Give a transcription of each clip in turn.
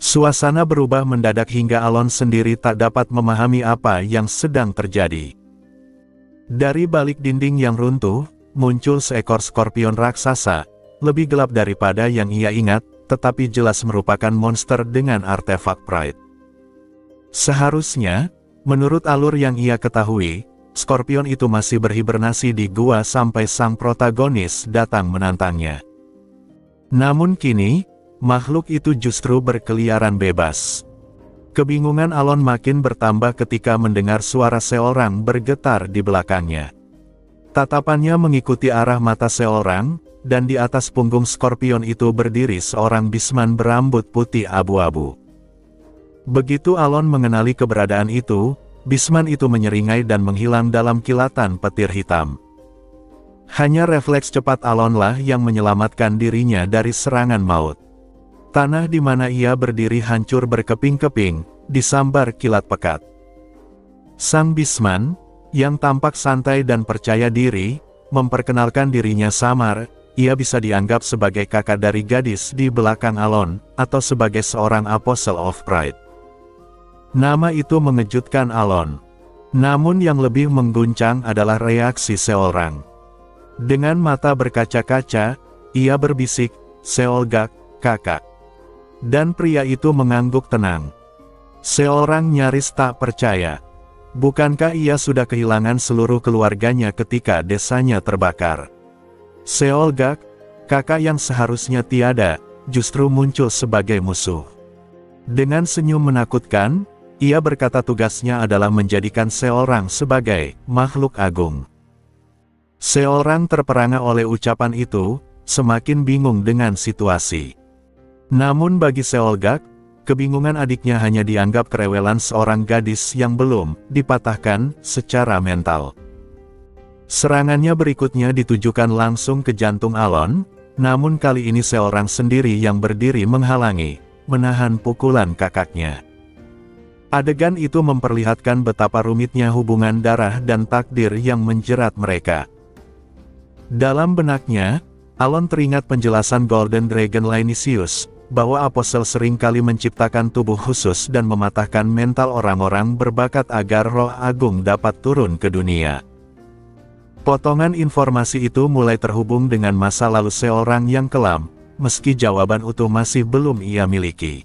Suasana berubah mendadak hingga Alon sendiri tak dapat memahami apa yang sedang terjadi. Dari balik dinding yang runtuh, muncul seekor skorpion raksasa, lebih gelap daripada yang ia ingat, tetapi jelas merupakan monster dengan artefak Pride. Seharusnya, menurut alur yang ia ketahui, skorpion itu masih berhibernasi di gua sampai sang protagonis datang menantangnya. Namun kini, makhluk itu justru berkeliaran bebas. Kebingungan Alon makin bertambah ketika mendengar suara seorang bergetar di belakangnya. Tatapannya mengikuti arah mata seorang, dan di atas punggung skorpion itu berdiri seorang bisman berambut putih abu-abu. Begitu Alon mengenali keberadaan itu, bisman itu menyeringai dan menghilang dalam kilatan petir hitam. Hanya refleks cepat Alonlah yang menyelamatkan dirinya dari serangan maut. Tanah di mana ia berdiri hancur berkeping-keping, disambar kilat pekat. Sang bisman, yang tampak santai dan percaya diri, memperkenalkan dirinya samar. Ia bisa dianggap sebagai kakak dari gadis di belakang Alon, atau sebagai seorang Apostle of Pride. Nama itu mengejutkan Alon. Namun yang lebih mengguncang adalah reaksi seorang. Dengan mata berkaca-kaca, ia berbisik, "Seolgak, kakak." Dan pria itu mengangguk tenang. Seorang nyaris tak percaya. Bukankah ia sudah kehilangan seluruh keluarganya ketika desanya terbakar? Seolgak, kakak yang seharusnya tiada, justru muncul sebagai musuh. Dengan senyum menakutkan, ia berkata tugasnya adalah menjadikan seorang sebagai makhluk agung. Seorang terperangah oleh ucapan itu, semakin bingung dengan situasi. Namun bagi Seolgak, kebingungan adiknya hanya dianggap kerewelan seorang gadis yang belum dipatahkan secara mental. Serangannya berikutnya ditujukan langsung ke jantung Alon, namun kali ini seorang sendiri yang berdiri menghalangi, menahan pukulan kakaknya. Adegan itu memperlihatkan betapa rumitnya hubungan darah dan takdir yang menjerat mereka. Dalam benaknya, Alon teringat penjelasan Golden Dragon Linesius, bahwa Apostle seringkali menciptakan tubuh khusus dan mematahkan mental orang-orang berbakat agar roh agung dapat turun ke dunia. Potongan informasi itu mulai terhubung dengan masa lalu seorang yang kelam, meski jawaban utuh masih belum ia miliki.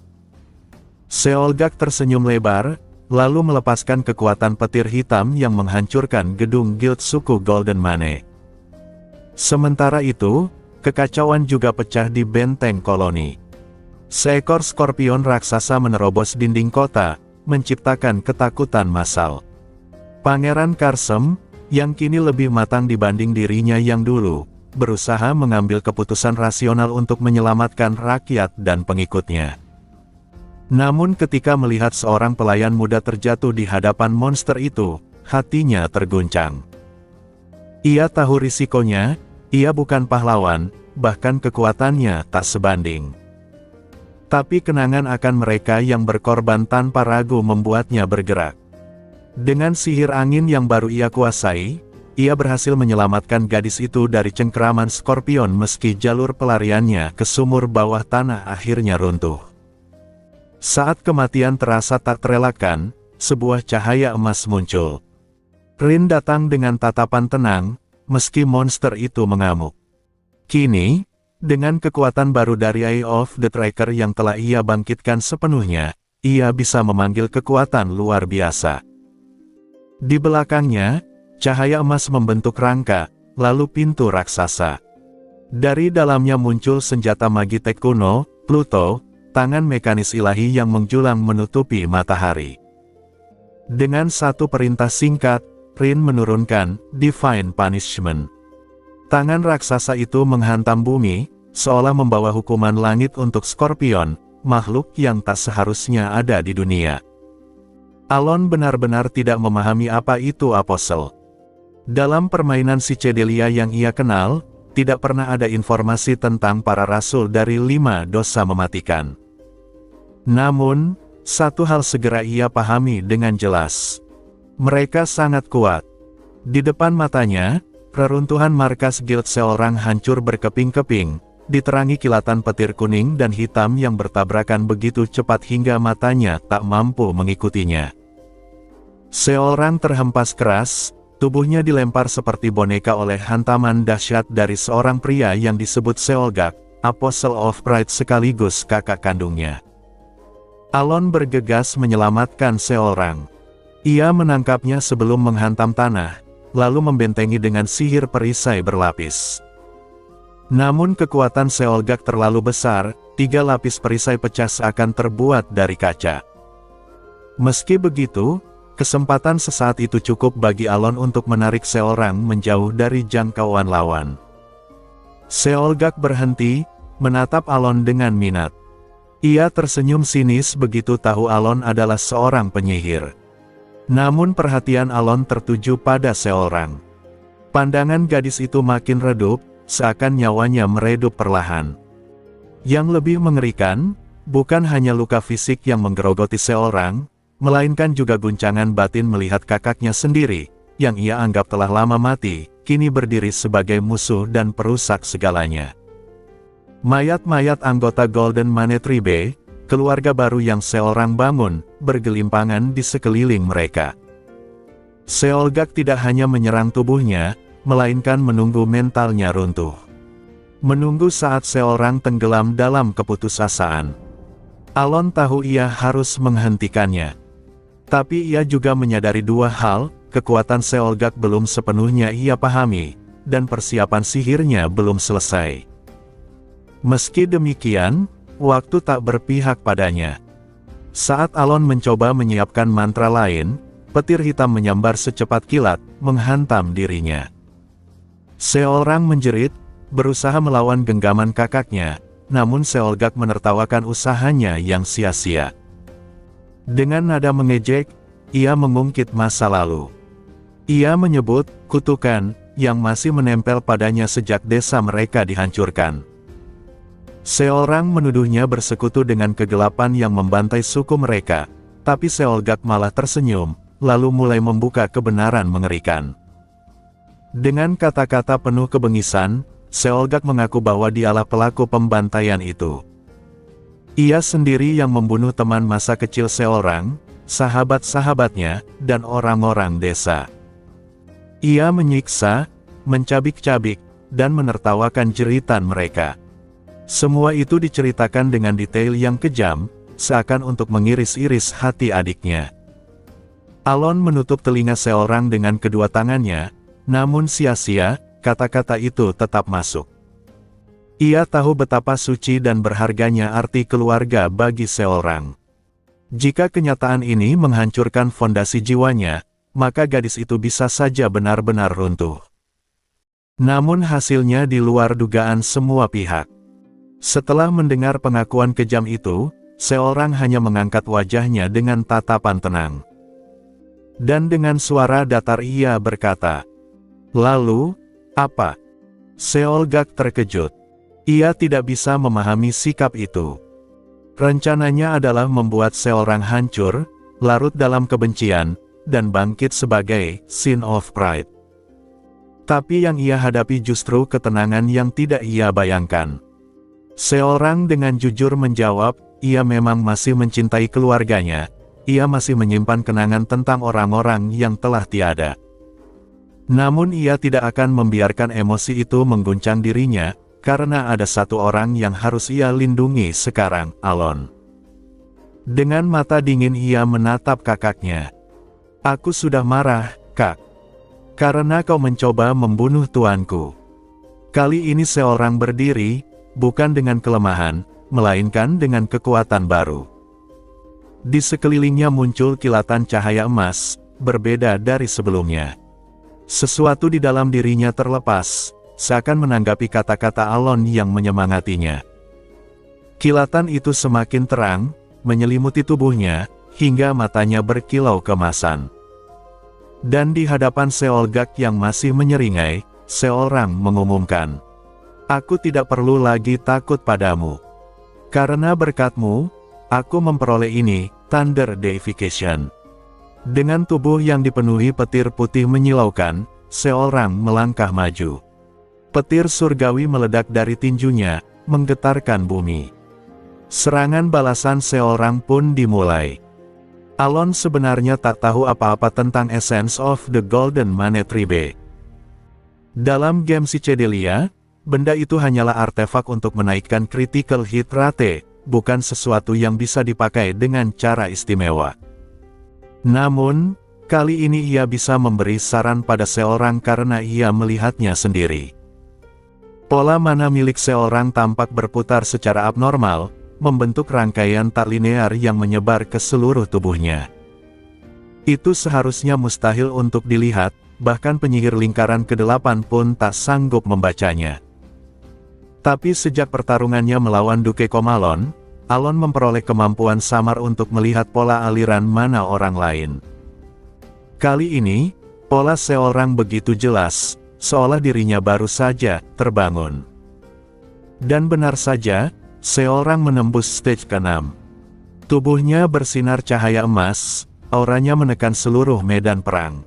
Seolgak tersenyum lebar, lalu melepaskan kekuatan petir hitam yang menghancurkan gedung guild suku Golden Mane. Sementara itu, kekacauan juga pecah di benteng koloni. Seekor skorpion raksasa menerobos dinding kota, menciptakan ketakutan massal. Pangeran Karsem, yang kini lebih matang dibanding dirinya yang dulu, berusaha mengambil keputusan rasional untuk menyelamatkan rakyat dan pengikutnya. Namun ketika melihat seorang pelayan muda terjatuh di hadapan monster itu, hatinya terguncang. Ia tahu risikonya, ia bukan pahlawan, bahkan kekuatannya tak sebanding. Tapi kenangan akan mereka yang berkorban tanpa ragu membuatnya bergerak. Dengan sihir angin yang baru ia kuasai, ia berhasil menyelamatkan gadis itu dari cengkeraman skorpion meski jalur pelariannya ke sumur bawah tanah akhirnya runtuh. Saat kematian terasa tak terelakkan, sebuah cahaya emas muncul. Rin datang dengan tatapan tenang, meski monster itu mengamuk. Kini, dengan kekuatan baru dari Eye of the Tracker yang telah ia bangkitkan sepenuhnya, ia bisa memanggil kekuatan luar biasa. Di belakangnya, cahaya emas membentuk rangka, lalu pintu raksasa. Dari dalamnya muncul senjata Magitek kuno, Pluto, tangan mekanis ilahi yang menjulang menutupi matahari. Dengan satu perintah singkat, Rin menurunkan Divine Punishment. Tangan raksasa itu menghantam bumi, seolah membawa hukuman langit untuk Scorpion, makhluk yang tak seharusnya ada di dunia. Alon benar-benar tidak memahami apa itu Apostle. Dalam permainan Psychedelia yang ia kenal, tidak pernah ada informasi tentang para rasul dari 5 dosa mematikan. Namun, satu hal segera ia pahami dengan jelas. Mereka sangat kuat. Di depan matanya, reruntuhan markas guild seorang hancur berkeping-keping, diterangi kilatan petir kuning dan hitam yang bertabrakan begitu cepat hingga matanya tak mampu mengikutinya. Seorang terhempas keras, tubuhnya dilempar seperti boneka oleh hantaman dahsyat dari seorang pria yang disebut Seolgak, Apostle of Pride sekaligus kakak kandungnya. Alon bergegas menyelamatkan Seolrang. Ia menangkapnya sebelum menghantam tanah, lalu membentengi dengan sihir perisai berlapis. Namun kekuatan Seolgak terlalu besar, 3 lapis perisai pecah seakan terbuat dari kaca. Meski begitu, kesempatan sesaat itu cukup bagi Alon untuk menarik Seolrang menjauh dari jangkauan lawan. Seolgak berhenti, menatap Alon dengan minat. Ia tersenyum sinis begitu tahu Alon adalah seorang penyihir. Namun perhatian Alon tertuju pada Seolrang. Pandangan gadis itu makin redup, seakan nyawanya meredup perlahan. Yang lebih mengerikan, bukan hanya luka fisik yang menggerogoti Seolrang, melainkan juga guncangan batin melihat kakaknya sendiri, yang ia anggap telah lama mati, kini berdiri sebagai musuh dan perusak segalanya. Mayat-mayat anggota Golden Mane Tribe, keluarga baru yang Seolrang bangun, bergelimpangan di sekeliling mereka. Seolgak tidak hanya menyerang tubuhnya, melainkan menunggu mentalnya runtuh. Menunggu saat Seolrang tenggelam dalam keputusasaan. Alon tahu ia harus menghentikannya. Tapi ia juga menyadari 2 hal, kekuatan Seolgak belum sepenuhnya ia pahami, dan persiapan sihirnya belum selesai. Meski demikian, waktu tak berpihak padanya. Saat Alon mencoba menyiapkan mantra lain, petir hitam menyambar secepat kilat, menghantam dirinya. Seolrang menjerit, berusaha melawan genggaman kakaknya, namun Seolgak menertawakan usahanya yang sia-sia. Dengan nada mengejek, ia mengungkit masa lalu. Ia menyebut kutukan yang masih menempel padanya sejak desa mereka dihancurkan. Seolrang menuduhnya bersekutu dengan kegelapan yang membantai suku mereka, tapi Seolgak malah tersenyum, lalu mulai membuka kebenaran mengerikan. Dengan kata-kata penuh kebengisan, Seolgak mengaku bahwa dialah pelaku pembantaian itu. Ia sendiri yang membunuh teman masa kecil Seolrang, sahabat-sahabatnya, dan orang-orang desa. Ia menyiksa, mencabik-cabik, dan menertawakan jeritan mereka. Semua itu diceritakan dengan detail yang kejam, seakan untuk mengiris-iris hati adiknya. Alon menutup telinga Seolrang dengan kedua tangannya, namun sia-sia, kata-kata itu tetap masuk. Ia tahu betapa suci dan berharganya arti keluarga bagi Seolrang. Jika kenyataan ini menghancurkan fondasi jiwanya, maka gadis itu bisa saja benar-benar runtuh. Namun hasilnya di luar dugaan semua pihak. Setelah mendengar pengakuan kejam itu, Seolrang hanya mengangkat wajahnya dengan tatapan tenang. Dan dengan suara datar ia berkata, "Lalu, apa?" Seolgak terkejut. Ia tidak bisa memahami sikap itu. Rencananya adalah membuat Seolrang hancur, larut dalam kebencian, dan bangkit sebagai Sin of Pride. Tapi yang ia hadapi justru ketenangan yang tidak ia bayangkan. Seolrang dengan jujur menjawab, ia memang masih mencintai keluarganya, ia masih menyimpan kenangan tentang orang-orang yang telah tiada. Namun ia tidak akan membiarkan emosi itu mengguncang dirinya, karena ada satu orang yang harus ia lindungi sekarang, Alon. Dengan mata dingin ia menatap kakaknya. "Aku sudah marah, Kak. Karena kau mencoba membunuh tuanku." Kali ini Seolrang berdiri, bukan dengan kelemahan, melainkan dengan kekuatan baru. Di sekelilingnya muncul kilatan cahaya emas, berbeda dari sebelumnya. Sesuatu di dalam dirinya terlepas, seakan menanggapi kata-kata Alon yang menyemangatinya. Kilatan itu semakin terang, menyelimuti tubuhnya, hingga matanya berkilau kemasan. Dan di hadapan Seolgak yang masih menyeringai, Seolrang mengumumkan, "Aku tidak perlu lagi takut padamu. Karena berkatmu, aku memperoleh ini, Thunder Deification." Dengan tubuh yang dipenuhi petir putih menyilaukan, Seolrang melangkah maju. Petir surgawi meledak dari tinjunya, menggetarkan bumi. Serangan balasan seorang pun dimulai. Alon sebenarnya tak tahu apa-apa tentang Essence of the Golden Mane Tribe. Dalam game Psychedelia, benda itu hanyalah artefak untuk menaikkan critical hit rate, bukan sesuatu yang bisa dipakai dengan cara istimewa. Namun, kali ini ia bisa memberi saran pada seorang karena ia melihatnya sendiri. Pola mana milik seorang tampak berputar secara abnormal, membentuk rangkaian tak linear yang menyebar ke seluruh tubuhnya. Itu seharusnya mustahil untuk dilihat, bahkan penyihir lingkaran ke-8 pun tak sanggup membacanya. Tapi sejak pertarungannya melawan Duke Komalon, Alon memperoleh kemampuan samar untuk melihat pola aliran mana orang lain. Kali ini, pola seorang begitu jelas, seolah dirinya baru saja terbangun. Dan benar saja, seorang menembus stage ke-6. Tubuhnya bersinar cahaya emas, auranya menekan seluruh medan perang.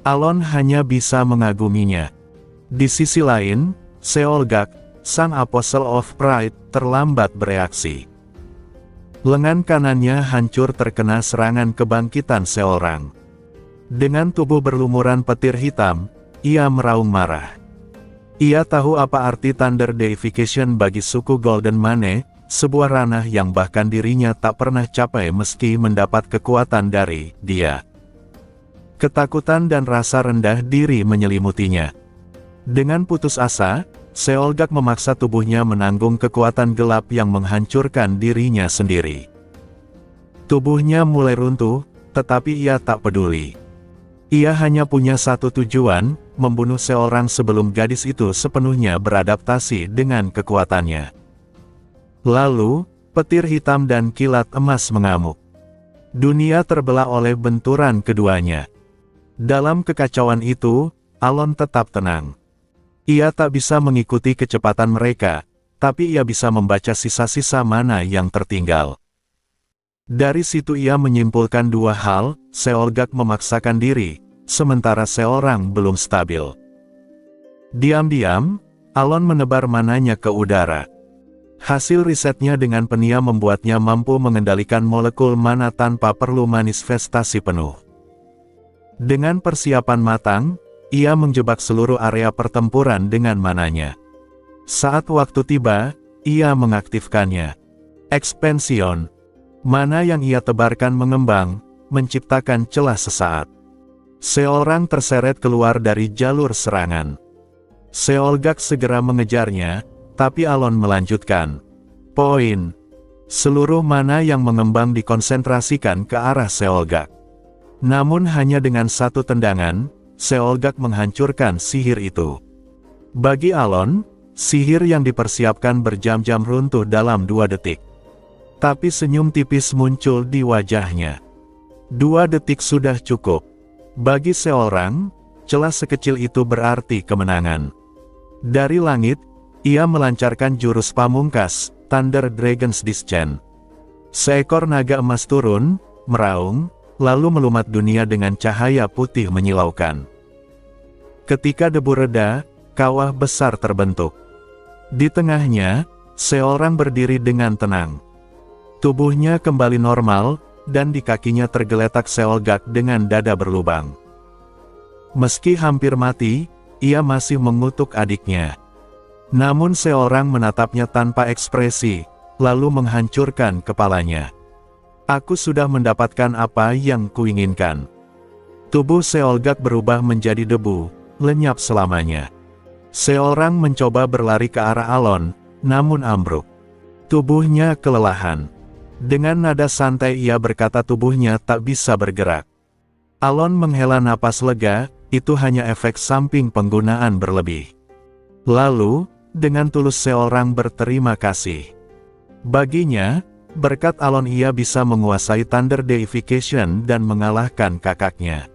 Alon hanya bisa mengaguminya. Di sisi lain, Seolgak, sang Apostle of Pride, terlambat bereaksi. Lengan kanannya hancur terkena serangan kebangkitan seorang. Dengan tubuh berlumuran petir hitam, ia meraung marah. Ia tahu apa arti Thunder Deification bagi suku Golden Mane, sebuah ranah yang bahkan dirinya tak pernah capai meski mendapat kekuatan dari dia. Ketakutan dan rasa rendah diri menyelimutinya. Dengan putus asa, Seolgak memaksa tubuhnya menanggung kekuatan gelap yang menghancurkan dirinya sendiri. Tubuhnya mulai runtuh, tetapi ia tak peduli. Ia hanya punya satu tujuan, membunuh seorang sebelum gadis itu sepenuhnya beradaptasi dengan kekuatannya. Lalu, petir hitam dan kilat emas mengamuk. Dunia terbelah oleh benturan keduanya. Dalam kekacauan itu, Alon tetap tenang. Ia tak bisa mengikuti kecepatan mereka, tapi ia bisa membaca sisa-sisa mana yang tertinggal. Dari situ ia menyimpulkan dua hal, Seolgak memaksakan diri, sementara seorang belum stabil. Diam-diam, Alon menebar mananya ke udara. Hasil risetnya dengan pendiam membuatnya mampu mengendalikan molekul mana tanpa perlu manifestasi penuh. Dengan persiapan matang, ia menjebak seluruh area pertempuran dengan mananya. Saat waktu tiba, ia mengaktifkannya. Expansion. Mana yang ia tebarkan mengembang, menciptakan celah sesaat. Seorang terseret keluar dari jalur serangan. Seolgak segera mengejarnya, tapi Alon melanjutkan. Poin. Seluruh mana yang mengembang dikonsentrasikan ke arah Seolgak. Namun hanya dengan satu tendangan, Seolgak menghancurkan sihir itu. Bagi Alon, sihir yang dipersiapkan berjam-jam runtuh dalam 2 detik. Tapi senyum tipis muncul di wajahnya. 2 detik sudah cukup. Bagi seorang, celah sekecil itu berarti kemenangan. Dari langit, ia melancarkan jurus pamungkas, Thunder Dragon's Descent. Seekor naga emas turun, meraung, lalu melumat dunia dengan cahaya putih menyilaukan. Ketika debu reda, kawah besar terbentuk. Di tengahnya, seorang berdiri dengan tenang. Tubuhnya kembali normal, dan di kakinya tergeletak Seolgak dengan dada berlubang. Meski hampir mati, ia masih mengutuk adiknya. Namun seorang menatapnya tanpa ekspresi, lalu menghancurkan kepalanya. Aku sudah mendapatkan apa yang kuinginkan. Tubuh Seolgak berubah menjadi debu, lenyap selamanya. Seorang mencoba berlari ke arah Alon, namun ambruk. Tubuhnya kelelahan. Dengan nada santai ia berkata tubuhnya tak bisa bergerak. Alon menghela napas lega, itu hanya efek samping penggunaan berlebih. Lalu, dengan tulus seorang berterima kasih. Baginya, berkat Alon ia bisa menguasai Thunder Deification dan mengalahkan kakaknya.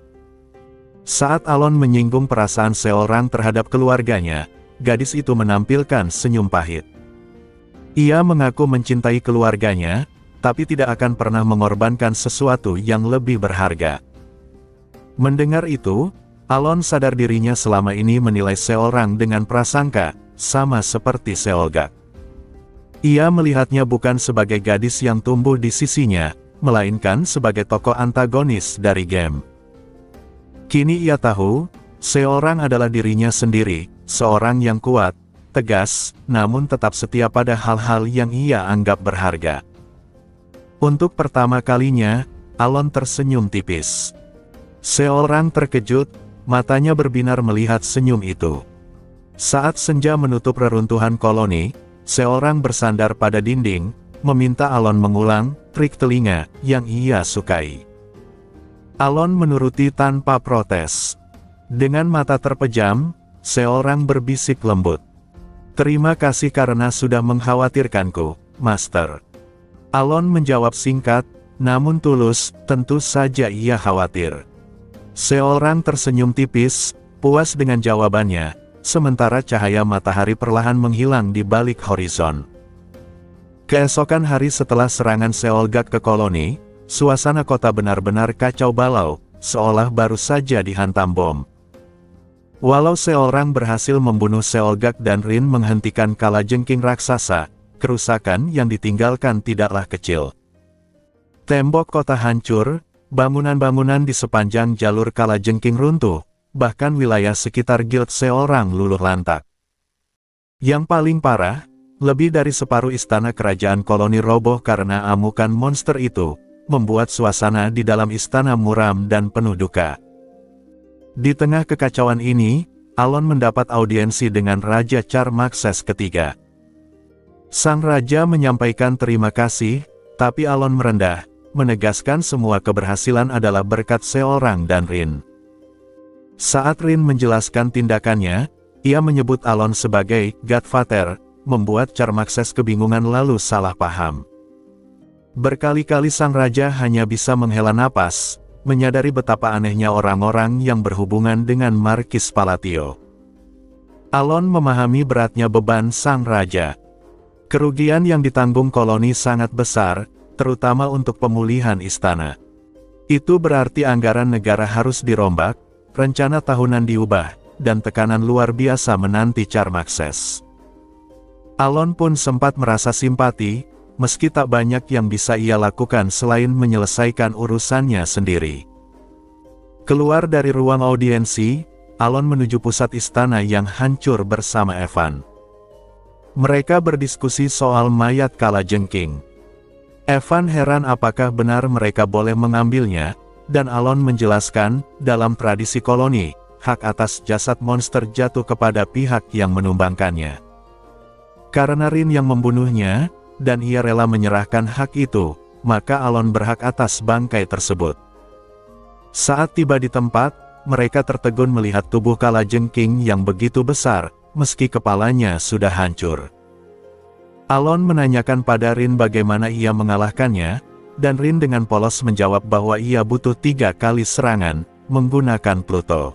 Saat Alon menyinggung perasaan seorang terhadap keluarganya, gadis itu menampilkan senyum pahit. Ia mengaku mencintai keluarganya, tapi tidak akan pernah mengorbankan sesuatu yang lebih berharga. Mendengar itu, Alon sadar dirinya selama ini menilai seorang dengan prasangka, sama seperti Seolgak. Ia melihatnya bukan sebagai gadis yang tumbuh di sisinya, melainkan sebagai tokoh antagonis dari game. Kini ia tahu, Seolrang adalah dirinya sendiri, seorang yang kuat, tegas, namun tetap setia pada hal-hal yang ia anggap berharga. Untuk pertama kalinya, Alon tersenyum tipis. Seolrang terkejut, matanya berbinar melihat senyum itu. Saat senja menutup reruntuhan koloni, Seolrang bersandar pada dinding, meminta Alon mengulang trik telinga yang ia sukai. Alon menuruti tanpa protes. Dengan mata terpejam, Seolrang berbisik lembut. "Terima kasih karena sudah mengkhawatirkanku, Master." Alon menjawab singkat, namun tulus, tentu saja ia khawatir. Seolrang tersenyum tipis, puas dengan jawabannya, sementara cahaya matahari perlahan menghilang di balik horizon. Keesokan hari setelah serangan Seolgak ke koloni, suasana kota benar-benar kacau balau, seolah baru saja dihantam bom. Walau Seolrang berhasil membunuh Seolgak dan Rin menghentikan kalajengking raksasa, kerusakan yang ditinggalkan tidaklah kecil. Tembok kota hancur, bangunan-bangunan di sepanjang jalur kalajengking runtuh, bahkan wilayah sekitar Guild Seolrang luluh lantak. Yang paling parah, lebih dari separuh istana kerajaan koloni roboh karena amukan monster itu, membuat suasana di dalam istana muram dan penuh duka. Di tengah kekacauan ini, Alon mendapat audiensi dengan Raja Charmaxes III. Sang Raja menyampaikan terima kasih, tapi Alon merendah, menegaskan semua keberhasilan adalah berkat Seolrang dan Rin. Saat Rin menjelaskan tindakannya, ia menyebut Alon sebagai Godfather, membuat Charmaxes kebingungan lalu salah paham. Berkali-kali sang raja hanya bisa menghela napas, menyadari betapa anehnya orang-orang yang berhubungan dengan Markis Palatio. Alon memahami beratnya beban sang raja. Kerugian yang ditanggung koloni sangat besar, terutama untuk pemulihan istana. Itu berarti anggaran negara harus dirombak, rencana tahunan diubah, dan tekanan luar biasa menanti Charmaxes. Alon pun sempat merasa simpati, meski tak banyak yang bisa ia lakukan selain menyelesaikan urusannya sendiri. Keluar dari ruang audiensi, Alon menuju pusat istana yang hancur bersama Evan. Mereka berdiskusi soal mayat kalajengking. Evan heran apakah benar mereka boleh mengambilnya, dan Alon menjelaskan, dalam tradisi koloni, hak atas jasad monster jatuh kepada pihak yang menumbangkannya. Karena Rin yang membunuhnya, dan ia rela menyerahkan hak itu, maka Alon berhak atas bangkai tersebut. Saat tiba di tempat, mereka tertegun melihat tubuh kalajengking yang begitu besar, meski kepalanya sudah hancur. Alon menanyakan pada Rin bagaimana ia mengalahkannya, dan Rin dengan polos menjawab bahwa ia butuh 3 kali serangan, menggunakan Pluto.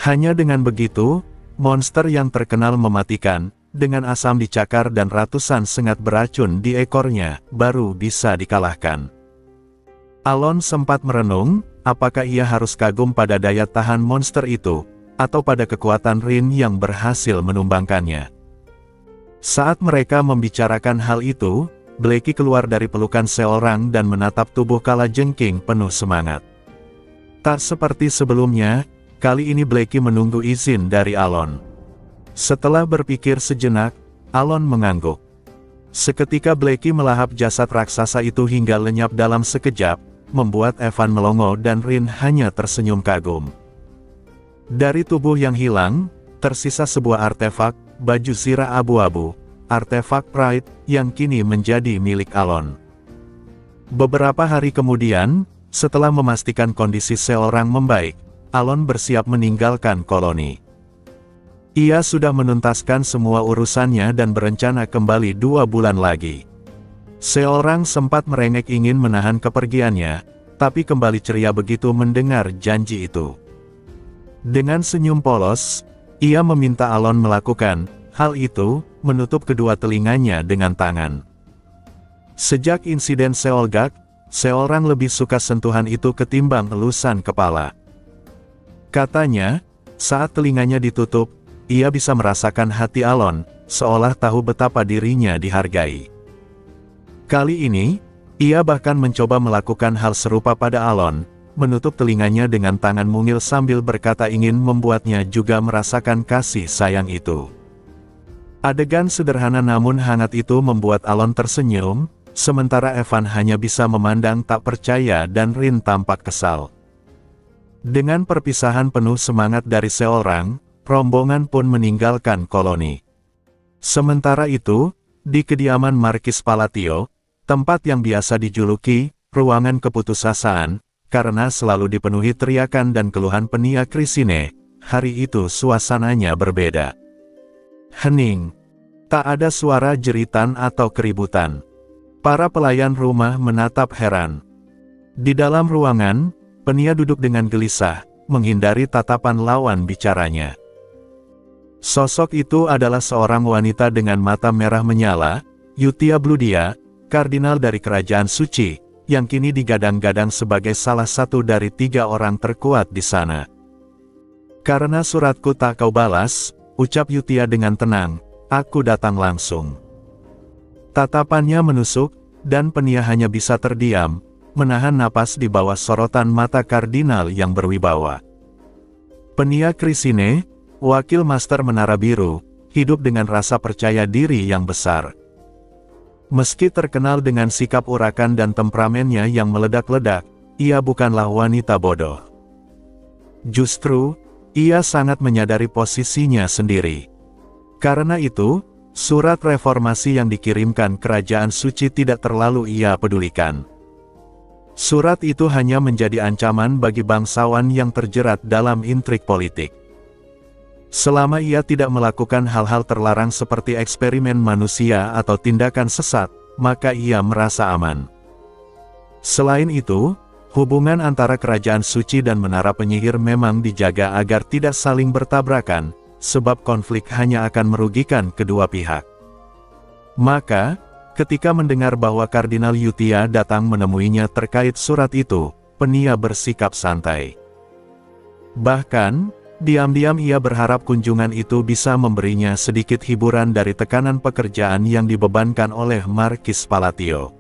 Hanya dengan begitu, monster yang terkenal mematikan, dengan asam dicakar dan ratusan sengat beracun di ekornya, baru bisa dikalahkan. Alon sempat merenung, apakah ia harus kagum pada daya tahan monster itu, atau pada kekuatan Rin yang berhasil menumbangkannya. Saat mereka membicarakan hal itu, Blackie keluar dari pelukan Seolrang dan menatap tubuh kalajengking penuh semangat. Tak seperti sebelumnya, kali ini Blackie menunggu izin dari Alon. Setelah berpikir sejenak, Alon mengangguk. Seketika Blackie melahap jasad raksasa itu hingga lenyap dalam sekejap, membuat Evan melongo dan Rin hanya tersenyum kagum. Dari tubuh yang hilang, tersisa sebuah artefak, baju zirah abu-abu, artefak Pride, yang kini menjadi milik Alon. Beberapa hari kemudian, setelah memastikan kondisi Seolrang membaik, Alon bersiap meninggalkan koloni. Ia sudah menuntaskan semua urusannya dan berencana kembali 2 bulan lagi. Seolrang sempat merengek ingin menahan kepergiannya, tapi kembali ceria begitu mendengar janji itu. Dengan senyum polos, ia meminta Alon melakukan hal itu, menutup kedua telinganya dengan tangan. Sejak insiden Seolgak, Seolrang lebih suka sentuhan itu ketimbang elusan kepala. Katanya, saat telinganya ditutup, ia bisa merasakan hati Alon, seolah tahu betapa dirinya dihargai. Kali ini, ia bahkan mencoba melakukan hal serupa pada Alon, menutup telinganya dengan tangan mungil sambil berkata ingin membuatnya juga merasakan kasih sayang itu. Adegan sederhana namun hangat itu membuat Alon tersenyum, sementara Evan hanya bisa memandang tak percaya dan Rin tampak kesal. Dengan perpisahan penuh semangat dari seorang, rombongan pun meninggalkan koloni. Sementara itu, di kediaman Markis Palatio, tempat yang biasa dijuluki ruangan keputusasaan, karena selalu dipenuhi teriakan dan keluhan Penia Crisine, hari itu suasananya berbeda. Hening. Tak ada suara jeritan atau keributan. Para pelayan rumah menatap heran. Di dalam ruangan, Penia duduk dengan gelisah, menghindari tatapan lawan bicaranya. Sosok itu adalah seorang wanita dengan mata merah menyala, Yutia Bludia, kardinal dari Kerajaan Suci, yang kini digadang-gadang sebagai salah satu dari 3 orang terkuat di sana. Karena suratku tak kau balas, ucap Yutia dengan tenang, aku datang langsung. Tatapannya menusuk, dan Penia hanya bisa terdiam, menahan napas di bawah sorotan mata kardinal yang berwibawa. Penia Crisine, wakil Master Menara Biru, hidup dengan rasa percaya diri yang besar. Meski terkenal dengan sikap urakan dan temperamennya yang meledak-ledak, ia bukanlah wanita bodoh. Justru, ia sangat menyadari posisinya sendiri. Karena itu, surat reformasi yang dikirimkan Kerajaan Suci tidak terlalu ia pedulikan. Surat itu hanya menjadi ancaman bagi bangsawan yang terjerat dalam intrik politik. Selama ia tidak melakukan hal-hal terlarang seperti eksperimen manusia atau tindakan sesat, maka ia merasa aman. Selain itu, hubungan antara Kerajaan Suci dan Menara Penyihir memang dijaga agar tidak saling bertabrakan, sebab konflik hanya akan merugikan kedua pihak. Maka, ketika mendengar bahwa Kardinal Yutia datang menemuinya terkait surat itu, Penia bersikap santai. Bahkan, diam-diam ia berharap kunjungan itu bisa memberinya sedikit hiburan dari tekanan pekerjaan yang dibebankan oleh Markis Palatio.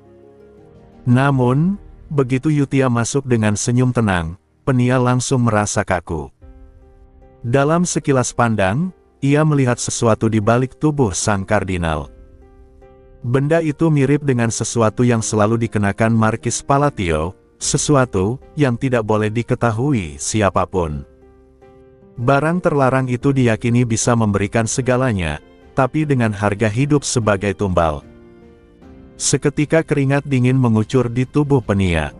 Namun, begitu Yutia masuk dengan senyum tenang, Penia langsung merasa kaku. Dalam sekilas pandang, ia melihat sesuatu di balik tubuh sang kardinal. Benda itu mirip dengan sesuatu yang selalu dikenakan Markis Palatio, sesuatu yang tidak boleh diketahui siapapun. Barang terlarang itu diyakini bisa memberikan segalanya, tapi dengan harga hidup sebagai tumbal. Seketika keringat dingin mengucur di tubuh Penia.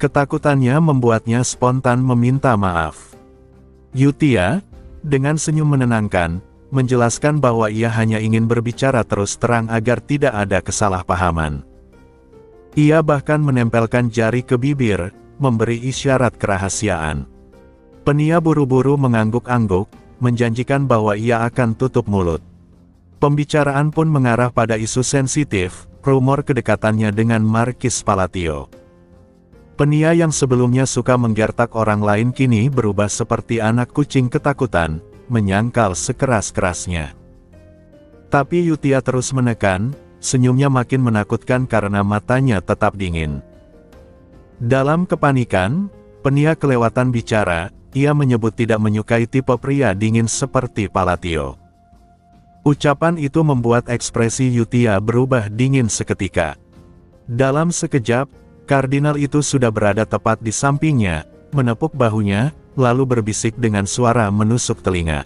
Ketakutannya membuatnya spontan meminta maaf. Yutia, dengan senyum menenangkan, menjelaskan bahwa ia hanya ingin berbicara terus terang agar tidak ada kesalahpahaman. Ia bahkan menempelkan jari ke bibir, memberi isyarat kerahasiaan. Penia buru-buru mengangguk-angguk, menjanjikan bahwa ia akan tutup mulut. Pembicaraan pun mengarah pada isu sensitif, rumor kedekatannya dengan Markis Palatio. Penia yang sebelumnya suka menggertak orang lain kini berubah seperti anak kucing ketakutan, menyangkal sekeras-kerasnya. Tapi Yutia terus menekan, senyumnya makin menakutkan karena matanya tetap dingin. Dalam kepanikan, Penia kelewatan bicara. Ia menyebut tidak menyukai tipe pria dingin seperti Palatio. Ucapan itu membuat ekspresi Yutia berubah dingin seketika. Dalam sekejap, kardinal itu sudah berada tepat di sampingnya, menepuk bahunya, lalu berbisik dengan suara menusuk telinga.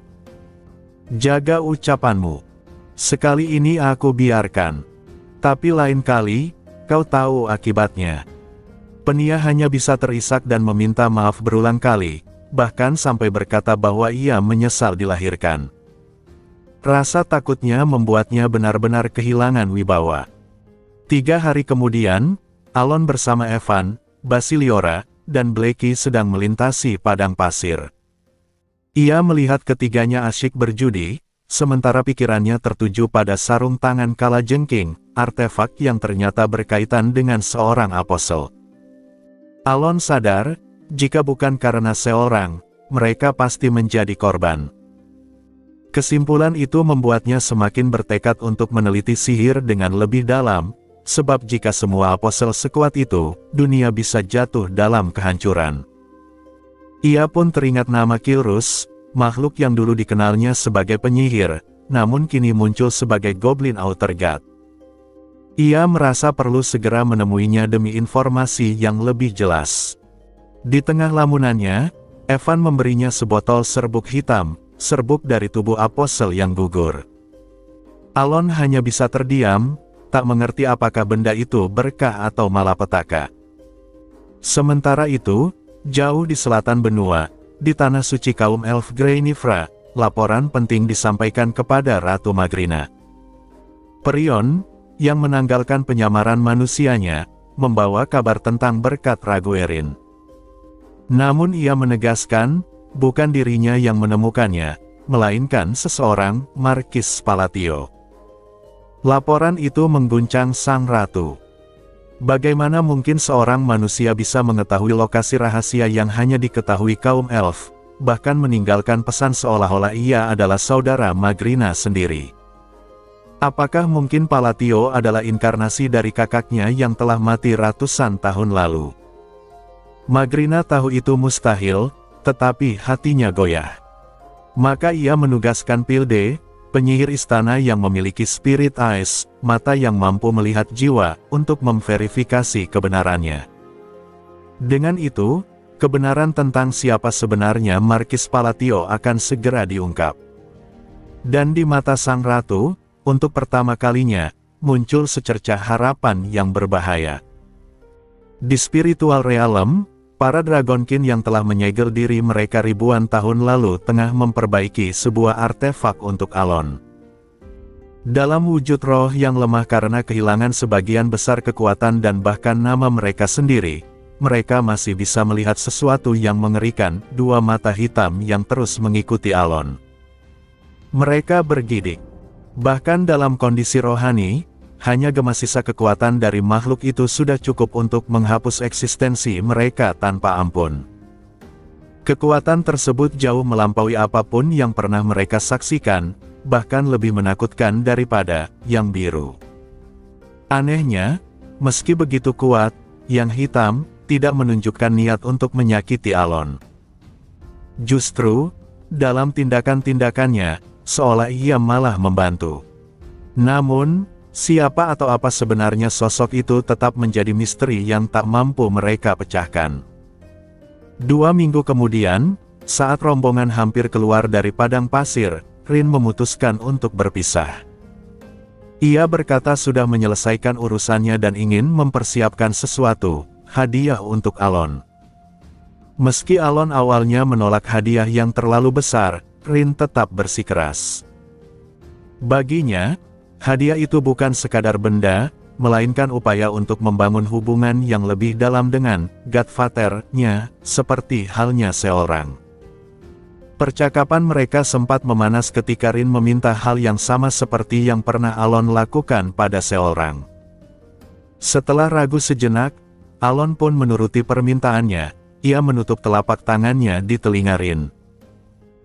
Jaga ucapanmu. Sekali ini aku biarkan. Tapi lain kali, kau tahu akibatnya. Penia hanya bisa terisak dan meminta maaf berulang kali, bahkan sampai berkata bahwa ia menyesal dilahirkan. Rasa takutnya membuatnya benar-benar kehilangan wibawa. 3 hari kemudian, Alon bersama Evan, Basiliora, dan Blackie sedang melintasi padang pasir. Ia melihat ketiganya asyik berjudi, sementara pikirannya tertuju pada sarung tangan kalajengking, artefak yang ternyata berkaitan dengan seorang apostel. Alon sadar, jika bukan karena seorang, mereka pasti menjadi korban. Kesimpulan itu membuatnya semakin bertekad untuk meneliti sihir dengan lebih dalam, sebab jika semua apostel sekuat itu, dunia bisa jatuh dalam kehancuran. Ia pun teringat nama Kilrus, makhluk yang dulu dikenalnya sebagai penyihir, namun kini muncul sebagai Goblin Outer God. Ia merasa perlu segera menemuinya demi informasi yang lebih jelas. Di tengah lamunannya, Evan memberinya sebotol serbuk hitam, serbuk dari tubuh apostel yang gugur. Alon hanya bisa terdiam, tak mengerti apakah benda itu berkah atau malapetaka. Sementara itu, jauh di selatan benua, di tanah suci kaum elf Grey-Nifra, laporan penting disampaikan kepada Ratu Magrina. Perion, yang menanggalkan penyamaran manusianya, membawa kabar tentang berkat Raguerin. Namun ia menegaskan, bukan dirinya yang menemukannya, melainkan seseorang, Markis Palatio. Laporan itu mengguncang sang ratu. Bagaimana mungkin seorang manusia bisa mengetahui lokasi rahasia yang hanya diketahui kaum elf, bahkan meninggalkan pesan seolah-olah ia adalah saudara Magrina sendiri? Apakah mungkin Palatio adalah inkarnasi dari kakaknya yang telah mati ratusan tahun lalu? Magrina tahu itu mustahil, tetapi hatinya goyah. Maka ia menugaskan Pilde, penyihir istana yang memiliki spirit eyes, mata yang mampu melihat jiwa, untuk memverifikasi kebenarannya. Dengan itu, kebenaran tentang siapa sebenarnya Markis Palatio akan segera diungkap. Dan di mata sang ratu, untuk pertama kalinya, muncul secercah harapan yang berbahaya. Di spiritual realm, para Dragonkin yang telah menyegel diri mereka ribuan tahun lalu tengah memperbaiki sebuah artefak untuk Alon. Dalam wujud roh yang lemah karena kehilangan sebagian besar kekuatan dan bahkan nama mereka sendiri, mereka masih bisa melihat sesuatu yang mengerikan, dua mata hitam yang terus mengikuti Alon. Mereka bergidik. Bahkan dalam kondisi rohani, hanya gema sisa kekuatan dari makhluk itu sudah cukup untuk menghapus eksistensi mereka tanpa ampun. Kekuatan tersebut jauh melampaui apapun yang pernah mereka saksikan, bahkan lebih menakutkan daripada yang biru. Anehnya, meski begitu kuat, yang hitam tidak menunjukkan niat untuk menyakiti Alon. Justru, dalam tindakan-tindakannya, seolah ia malah membantu. Namun, siapa atau apa sebenarnya sosok itu tetap menjadi misteri yang tak mampu mereka pecahkan. 2 minggu kemudian, saat rombongan hampir keluar dari padang pasir, Rin memutuskan untuk berpisah. Ia berkata sudah menyelesaikan urusannya dan ingin mempersiapkan sesuatu, hadiah untuk Alon. Meski Alon awalnya menolak hadiah yang terlalu besar, Rin tetap bersikeras. Baginya, hadiah itu bukan sekadar benda, melainkan upaya untuk membangun hubungan yang lebih dalam dengan Godfather-nya, seperti halnya seorang. Percakapan mereka sempat memanas ketika Rin meminta hal yang sama seperti yang pernah Alon lakukan pada seorang. Setelah ragu sejenak, Alon pun menuruti permintaannya. Ia menutup telapak tangannya di telinga Rin.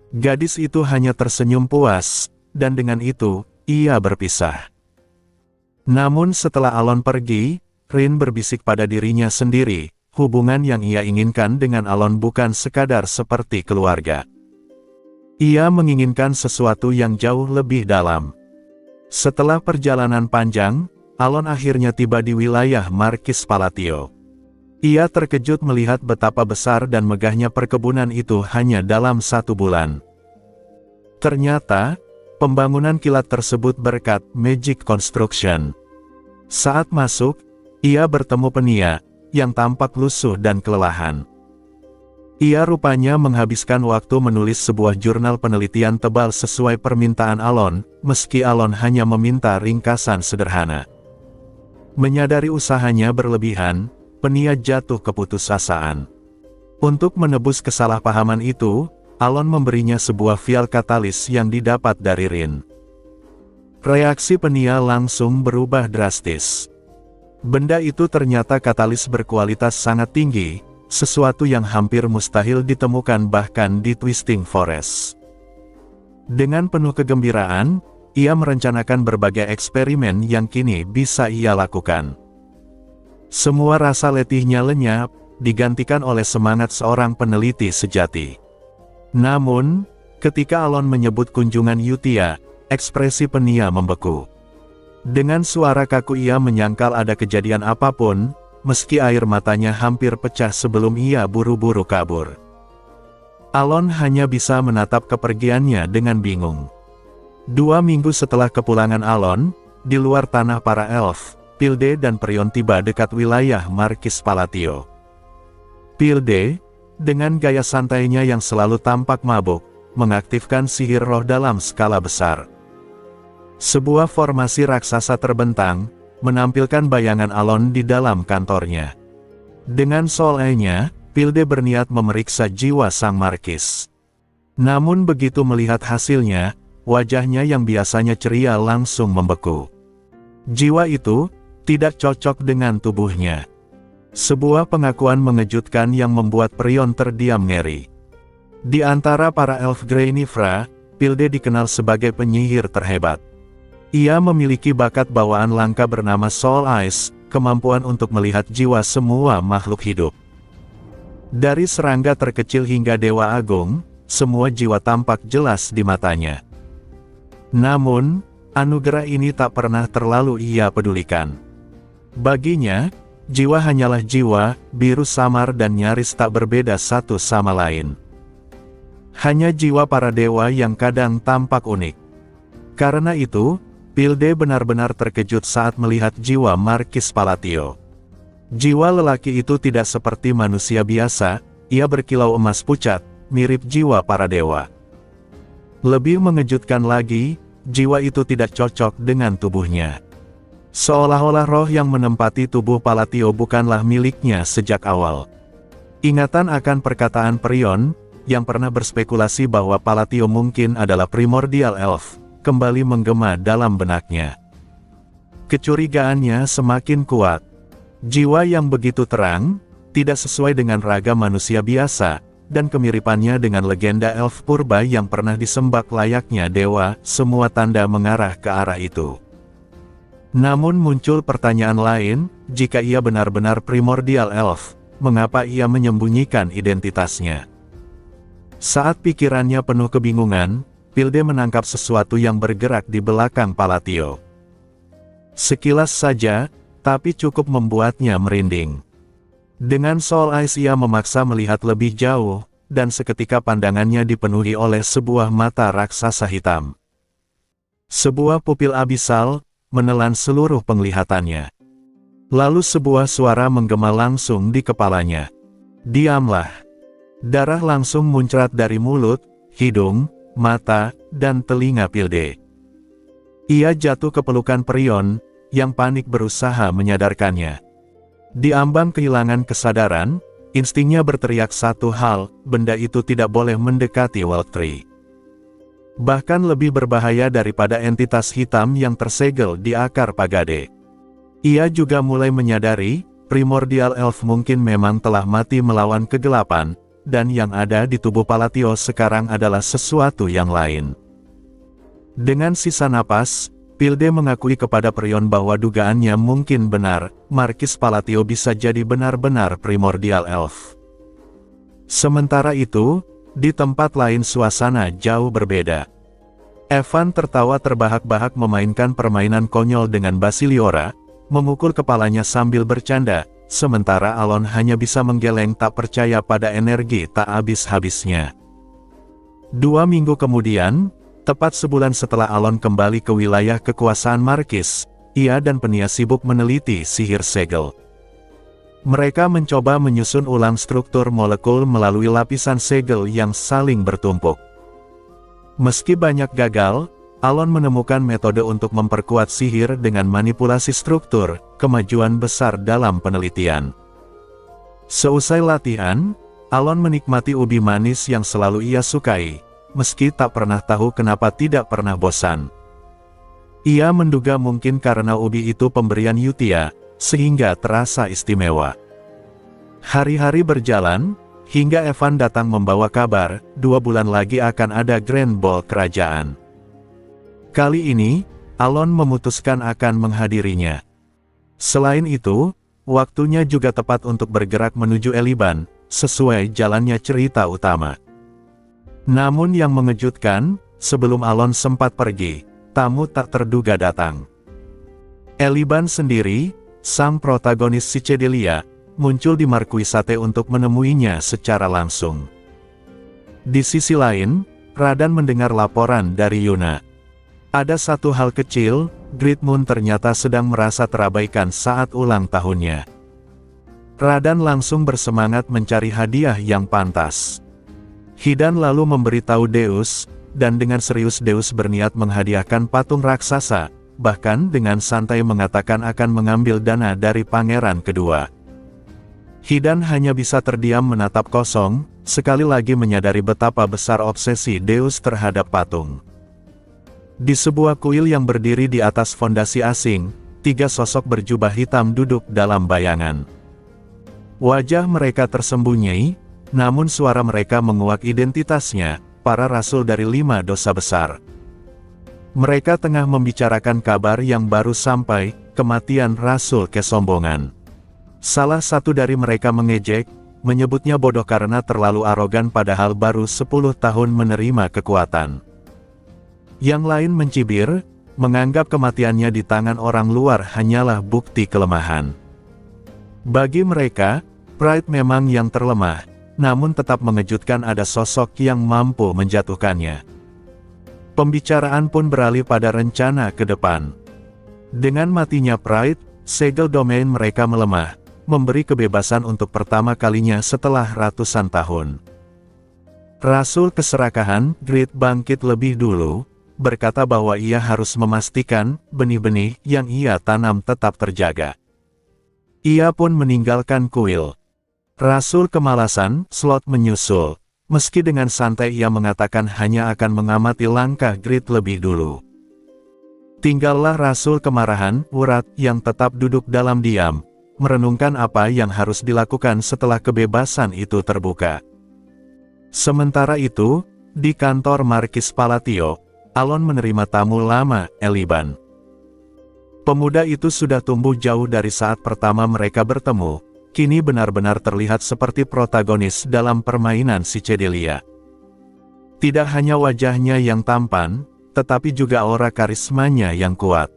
Gadis itu hanya tersenyum puas, dan dengan itu, ia berpisah. Namun setelah Alon pergi, Rin berbisik pada dirinya sendiri, hubungan yang ia inginkan dengan Alon bukan sekadar seperti keluarga. Ia menginginkan sesuatu yang jauh lebih dalam. Setelah perjalanan panjang, Alon akhirnya tiba di wilayah Markis Palatio. Ia terkejut melihat betapa besar dan megahnya perkebunan itu hanya dalam 1 bulan. Ternyata, pembangunan kilat tersebut berkat Magic Construction. Saat masuk, ia bertemu Penia, yang tampak lusuh dan kelelahan. Ia rupanya menghabiskan waktu menulis sebuah jurnal penelitian tebal sesuai permintaan Alon, meski Alon hanya meminta ringkasan sederhana. Menyadari usahanya berlebihan, Penia jatuh keputusasaan. Untuk menebus kesalahpahaman itu, Alon memberinya sebuah vial katalis yang didapat dari Rin. Reaksi Penia langsung berubah drastis. Benda itu ternyata katalis berkualitas sangat tinggi, sesuatu yang hampir mustahil ditemukan bahkan di Twisting Forest. Dengan penuh kegembiraan, ia merencanakan berbagai eksperimen yang kini bisa ia lakukan. Semua rasa letihnya lenyap, digantikan oleh semangat seorang peneliti sejati. Namun, ketika Alon menyebut kunjungan Yutia, ekspresi Penia membeku. Dengan suara kaku ia menyangkal ada kejadian apapun, meski air matanya hampir pecah sebelum ia buru-buru kabur. Alon hanya bisa menatap kepergiannya dengan bingung. 2 minggu setelah kepulangan Alon, di luar tanah para elf, Pilde dan Prion tiba dekat wilayah Markis Palatio. Pilde, dengan gaya santainya yang selalu tampak mabuk, mengaktifkan sihir roh dalam skala besar. Sebuah formasi raksasa terbentang, menampilkan bayangan Alon di dalam kantornya. Dengan solehnya, Pilde berniat memeriksa jiwa sang markis. Namun begitu melihat hasilnya, wajahnya yang biasanya ceria langsung membeku. Jiwa itu tidak cocok dengan tubuhnya. Sebuah pengakuan mengejutkan yang membuat Prion terdiam ngeri. Di antara para elf Greinifra, Pilde dikenal sebagai penyihir terhebat. Ia memiliki bakat bawaan langka bernama Soul Eyes, kemampuan untuk melihat jiwa semua makhluk hidup. Dari serangga terkecil hingga dewa agung, semua jiwa tampak jelas di matanya. Namun, anugerah ini tak pernah terlalu ia pedulikan. Baginya, jiwa hanyalah jiwa, biru samar dan nyaris tak berbeda satu sama lain. Hanya jiwa para dewa yang kadang tampak unik. Karena itu, Pilde benar-benar terkejut saat melihat jiwa Markis Palatio. Jiwa lelaki itu tidak seperti manusia biasa, ia berkilau emas pucat, mirip jiwa para dewa. Lebih mengejutkan lagi, jiwa itu tidak cocok dengan tubuhnya. Seolah-olah roh yang menempati tubuh Palatio bukanlah miliknya sejak awal. Ingatan akan perkataan Prion, yang pernah berspekulasi bahwa Palatio mungkin adalah primordial elf, kembali menggema dalam benaknya. Kecurigaannya semakin kuat. Jiwa yang begitu terang, tidak sesuai dengan raga manusia biasa, dan kemiripannya dengan legenda elf purba yang pernah disembah layaknya dewa, semua tanda mengarah ke arah itu. Namun muncul pertanyaan lain, jika ia benar-benar primordial elf, mengapa ia menyembunyikan identitasnya? Saat pikirannya penuh kebingungan, Pilde menangkap sesuatu yang bergerak di belakang Palatio. Sekilas saja, tapi cukup membuatnya merinding. Dengan Soul Eyes ia memaksa melihat lebih jauh, dan seketika pandangannya dipenuhi oleh sebuah mata raksasa hitam. Sebuah pupil abisal, menelan seluruh penglihatannya. Lalu sebuah suara menggema langsung di kepalanya. Diamlah. Darah langsung muncrat dari mulut, hidung, mata, dan telinga Pilde. Ia jatuh ke pelukan Prion, yang panik berusaha menyadarkannya. Di ambang kehilangan kesadaran, instingnya berteriak satu hal, benda itu tidak boleh mendekati Walktree. Bahkan lebih berbahaya daripada entitas hitam yang tersegel di akar pagade. Ia juga mulai menyadari, primordial elf mungkin memang telah mati melawan kegelapan, dan yang ada di tubuh Palatio sekarang adalah sesuatu yang lain. Dengan sisa napas, Pilde mengakui kepada Prion bahwa dugaannya mungkin benar, Markis Palatio bisa jadi benar-benar primordial elf. Sementara itu, di tempat lain suasana jauh berbeda. Evan tertawa terbahak-bahak memainkan permainan konyol dengan Basiliora, memukul kepalanya sambil bercanda, sementara Alon hanya bisa menggeleng tak percaya pada energi tak habis-habisnya. 2 minggu kemudian, tepat sebulan setelah Alon kembali ke wilayah kekuasaan Markis, ia dan Penia sibuk meneliti sihir segel. Mereka mencoba menyusun ulang struktur molekul melalui lapisan segel yang saling bertumpuk. Meski banyak gagal, Alon menemukan metode untuk memperkuat sihir dengan manipulasi struktur, kemajuan besar dalam penelitian. Seusai latihan, Alon menikmati ubi manis yang selalu ia sukai, meski tak pernah tahu kenapa tidak pernah bosan. Ia menduga mungkin karena ubi itu pemberian Yutia, sehingga terasa istimewa. Hari-hari berjalan, Hingga Evan datang membawa kabar, 2 bulan lagi akan ada Grand Ball kerajaan. Kali ini, Alon memutuskan akan menghadirinya. Selain itu, waktunya juga tepat untuk bergerak menuju Eliban, sesuai jalannya cerita utama. Namun yang mengejutkan, sebelum Alon sempat pergi, tamu tak terduga datang. Eliban sendiri, sang protagonis Psychedelia, muncul di Marquisate untuk menemuinya secara langsung. Di sisi lain, Radan mendengar laporan dari Yuna. Ada satu hal kecil, Great Moon ternyata sedang merasa terabaikan saat ulang tahunnya. Radan langsung bersemangat mencari hadiah yang pantas. Hidan lalu memberitahu Deus, dan dengan serius Deus berniat menghadiahkan patung raksasa, bahkan dengan santai mengatakan akan mengambil dana dari pangeran kedua. Hidan hanya bisa terdiam menatap kosong, sekali lagi menyadari betapa besar obsesi Deus terhadap patung. Di sebuah kuil yang berdiri di atas fondasi asing, 3 sosok berjubah hitam duduk dalam bayangan. Wajah mereka tersembunyi, namun suara mereka menguak identitasnya, para rasul dari 5 dosa besar. Mereka tengah membicarakan kabar yang baru sampai, kematian Rasul Kesombongan. Salah satu dari mereka mengejek, menyebutnya bodoh karena terlalu arogan padahal baru 10 tahun menerima kekuatan. Yang lain mencibir, menganggap kematiannya di tangan orang luar hanyalah bukti kelemahan. Bagi mereka, Pride memang yang terlemah, namun tetap mengejutkan ada sosok yang mampu menjatuhkannya. Pembicaraan pun beralih pada rencana ke depan. Dengan matinya Pride, segel domain mereka melemah, memberi kebebasan untuk pertama kalinya setelah ratusan tahun. Rasul Keserakahan, Great bangkit lebih dulu, berkata bahwa ia harus memastikan benih-benih yang ia tanam tetap terjaga. Ia pun meninggalkan kuil. Rasul Kemalasan, Slot menyusul. Meski dengan santai ia mengatakan hanya akan mengamati langkah Great lebih dulu. Tinggallah Rasul Kemarahan, Urat, yang tetap duduk dalam diam, merenungkan apa yang harus dilakukan setelah kebebasan itu terbuka. Sementara itu, di kantor Markis Palatio, Alon menerima tamu lama, Eliban. Pemuda itu sudah tumbuh jauh dari saat pertama mereka bertemu. Kini benar-benar terlihat seperti protagonis dalam permainan Psychedelia. Tidak hanya wajahnya yang tampan, tetapi juga aura karismanya yang kuat.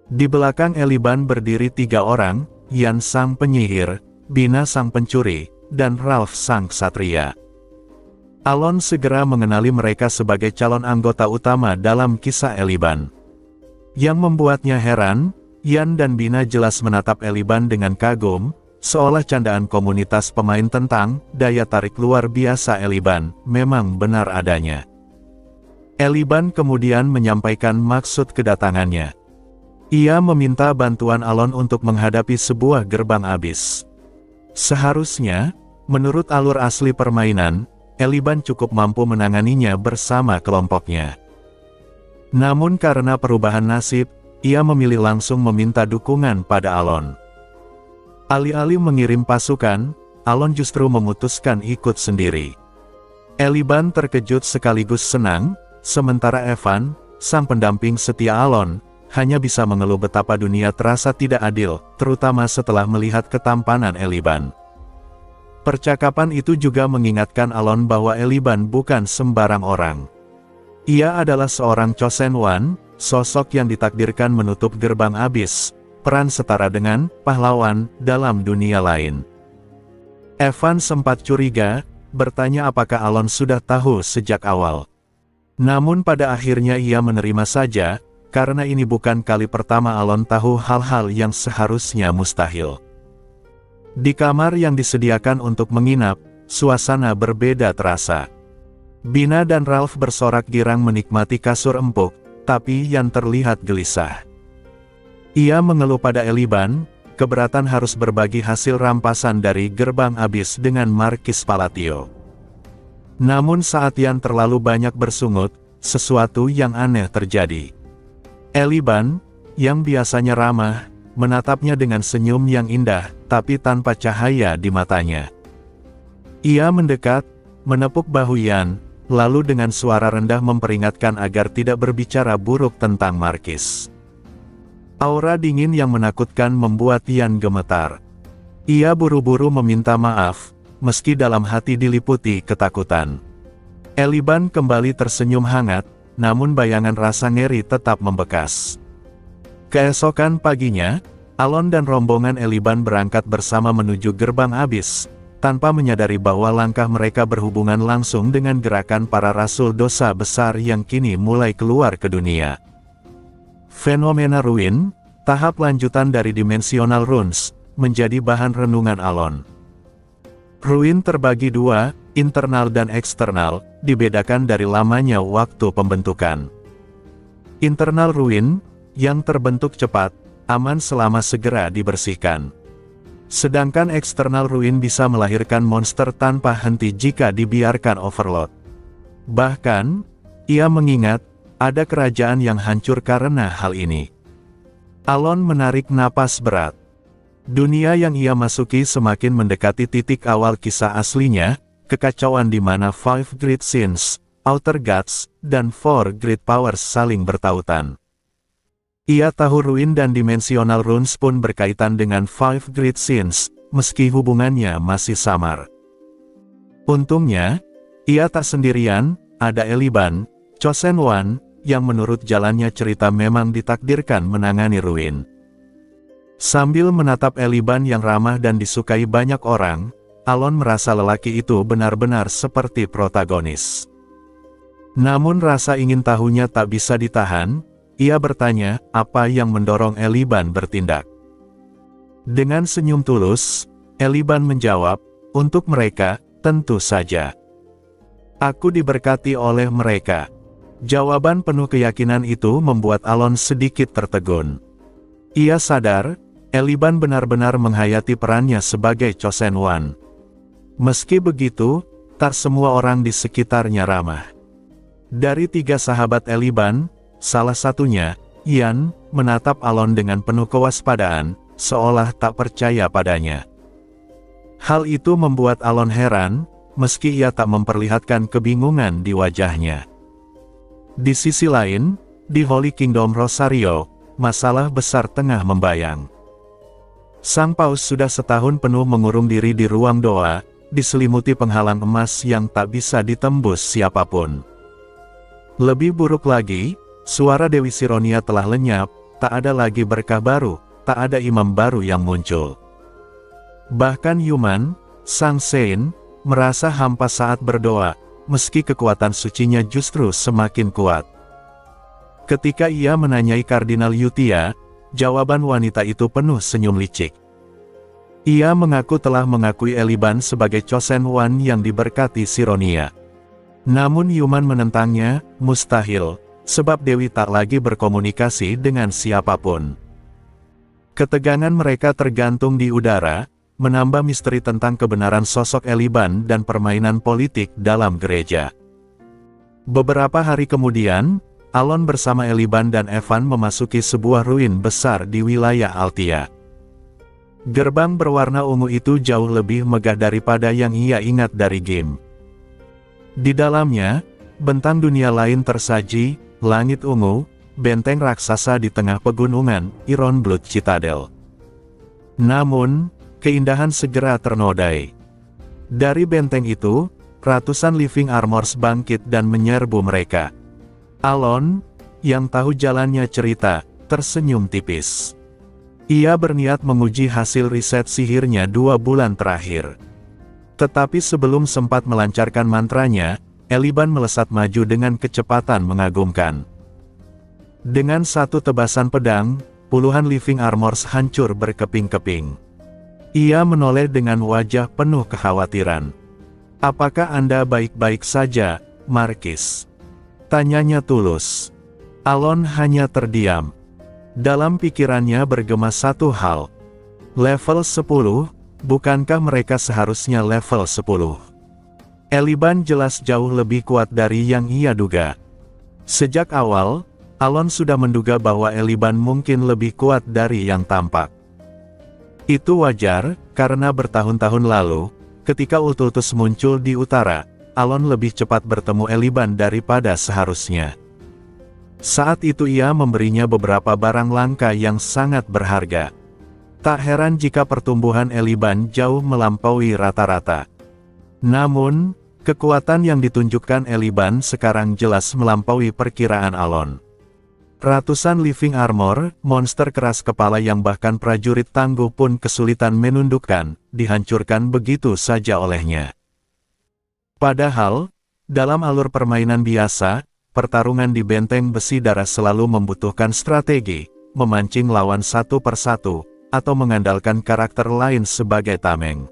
Di belakang Eliban berdiri 3 orang, Yan sang penyihir, Bina sang pencuri, dan Ralph sang ksatria. Alon segera mengenali mereka sebagai calon anggota utama dalam kisah Eliban. Yang membuatnya heran, Yan dan Bina jelas menatap Eliban dengan kagum, seolah candaan komunitas pemain tentang daya tarik luar biasa Eliban, memang benar adanya. Eliban kemudian menyampaikan maksud kedatangannya. Ia meminta bantuan Alon untuk menghadapi sebuah gerbang abis. Seharusnya, menurut alur asli permainan, Eliban cukup mampu menanganinya bersama kelompoknya. Namun karena perubahan nasib, ia memilih langsung meminta dukungan pada Alon. Alih-alih mengirim pasukan, Alon justru memutuskan ikut sendiri. Eliban terkejut sekaligus senang, sementara Evan, sang pendamping setia Alon, hanya bisa mengeluh betapa dunia terasa tidak adil, terutama setelah melihat ketampanan Eliban. Percakapan itu juga mengingatkan Alon bahwa Eliban bukan sembarang orang. Ia adalah seorang Chosen One, sosok yang ditakdirkan menutup gerbang abis, peran setara dengan pahlawan dalam dunia lain. Evan sempat curiga, bertanya apakah Alon sudah tahu sejak awal. Namun pada akhirnya ia menerima saja, karena ini bukan kali pertama Alon tahu hal-hal yang seharusnya mustahil. Di kamar yang disediakan untuk menginap, suasana berbeda terasa. Bina dan Ralph bersorak girang menikmati kasur empuk, tapi yang terlihat gelisah. Ia mengeluh pada Eliban, keberatan harus berbagi hasil rampasan dari gerbang abis dengan Markis Palatio. Namun saat Yan terlalu banyak bersungut, sesuatu yang aneh terjadi. Eliban, yang biasanya ramah, menatapnya dengan senyum yang indah, tapi tanpa cahaya di matanya. Ia mendekat, menepuk bahu Yan, lalu dengan suara rendah memperingatkan agar tidak berbicara buruk tentang Markis. Aura dingin yang menakutkan membuat Yan gemetar. Ia buru-buru meminta maaf, meski dalam hati diliputi ketakutan. Eliban kembali tersenyum hangat, namun bayangan rasa ngeri tetap membekas. Keesokan paginya, Alon dan rombongan Eliban berangkat bersama menuju gerbang abis, tanpa menyadari bahwa langkah mereka berhubungan langsung dengan gerakan para rasul dosa besar yang kini mulai keluar ke dunia. Fenomena ruin, tahap lanjutan dari dimensional runes, menjadi bahan renungan Alon. Ruin terbagi dua, internal dan eksternal, dibedakan dari lamanya waktu pembentukan. Internal ruin, yang terbentuk cepat, aman selama segera dibersihkan. Sedangkan eksternal ruin bisa melahirkan monster tanpa henti jika dibiarkan overload. Bahkan, ia mengingat, ada kerajaan yang hancur karena hal ini. Alon menarik napas berat. Dunia yang ia masuki semakin mendekati titik awal kisah aslinya, kekacauan di mana Five Great Sins, Outer Gods, dan Four Great Powers saling bertautan. Ia tahu ruin dan dimensional runes pun berkaitan dengan Five Great Sins, meski hubungannya masih samar. Untungnya, ia tak sendirian, ada Eliban, Chosen One, yang menurut jalannya cerita memang ditakdirkan menangani ruin. Sambil menatap Eliban yang ramah dan disukai banyak orang, Alon merasa lelaki itu benar-benar seperti protagonis. Namun rasa ingin tahunya tak bisa ditahan. Ia bertanya, apa yang mendorong Eliban bertindak. Dengan senyum tulus, Eliban menjawab, untuk mereka, tentu saja. Aku diberkati oleh mereka. Jawaban penuh keyakinan itu membuat Alon sedikit tertegun. Ia sadar, Eliban benar-benar menghayati perannya sebagai Chosen One. Meski begitu, tak semua orang di sekitarnya ramah. Dari 3 sahabat Eliban, salah satunya, Yan, menatap Alon dengan penuh kewaspadaan, seolah tak percaya padanya. Hal itu membuat Alon heran, meski ia tak memperlihatkan kebingungan di wajahnya. Di sisi lain, di Holy Kingdom Rosario, masalah besar tengah membayang. Sang Paus sudah setahun penuh mengurung diri di ruang doa, diselimuti penghalang emas yang tak bisa ditembus siapapun. Lebih buruk lagi, suara Dewi Sironia telah lenyap, tak ada lagi berkah baru, tak ada imam baru yang muncul. Bahkan Yuman, sang Saint, merasa hampa saat berdoa, meski kekuatan sucinya justru semakin kuat. Ketika ia menanyai Kardinal Yutia, jawaban wanita itu penuh senyum licik. Ia mengaku telah mengakui Eliban sebagai Chosen One yang diberkati Sironia. Namun Yuman menentangnya, mustahil. Sebab Dewi tak lagi berkomunikasi dengan siapapun. Ketegangan mereka tergantung di udara, menambah misteri tentang kebenaran sosok Eliban dan permainan politik dalam gereja. Beberapa hari kemudian, Alon bersama Eliban dan Evan memasuki sebuah ruin besar di wilayah Altia. Gerbang berwarna ungu itu jauh lebih megah daripada yang ia ingat dari game. Di dalamnya, bentang dunia lain tersaji, langit ungu, benteng raksasa di tengah pegunungan, Ironblood Citadel. Namun, keindahan segera ternodai. Dari benteng itu, ratusan living armors bangkit dan menyerbu mereka. Alon, yang tahu jalannya cerita, tersenyum tipis. Ia berniat menguji hasil riset sihirnya 2 bulan terakhir. Tetapi sebelum sempat melancarkan mantranya, Eliban melesat maju dengan kecepatan mengagumkan. Dengan satu tebasan pedang, puluhan living armors hancur berkeping-keping. Ia menoleh dengan wajah penuh kekhawatiran. "Apakah Anda baik-baik saja, Markis?" tanyanya tulus. Alon hanya terdiam. Dalam pikirannya bergema satu hal. Level 10, bukankah mereka seharusnya level 10? Eliban jelas jauh lebih kuat dari yang ia duga. Sejak awal, Alon sudah menduga bahwa Eliban mungkin lebih kuat dari yang tampak. Itu wajar, karena bertahun-tahun lalu, ketika Ultultus muncul di utara, Alon lebih cepat bertemu Eliban daripada seharusnya. Saat itu ia memberinya beberapa barang langka yang sangat berharga. Tak heran jika pertumbuhan Eliban jauh melampaui rata-rata. Namun, kekuatan yang ditunjukkan Eliban sekarang jelas melampaui perkiraan Alon. Ratusan living armor, monster keras kepala yang bahkan prajurit tangguh pun kesulitan menundukkan, dihancurkan begitu saja olehnya. Padahal, dalam alur permainan biasa, pertarungan di benteng besi darah selalu membutuhkan strategi, memancing lawan satu persatu, atau mengandalkan karakter lain sebagai tameng.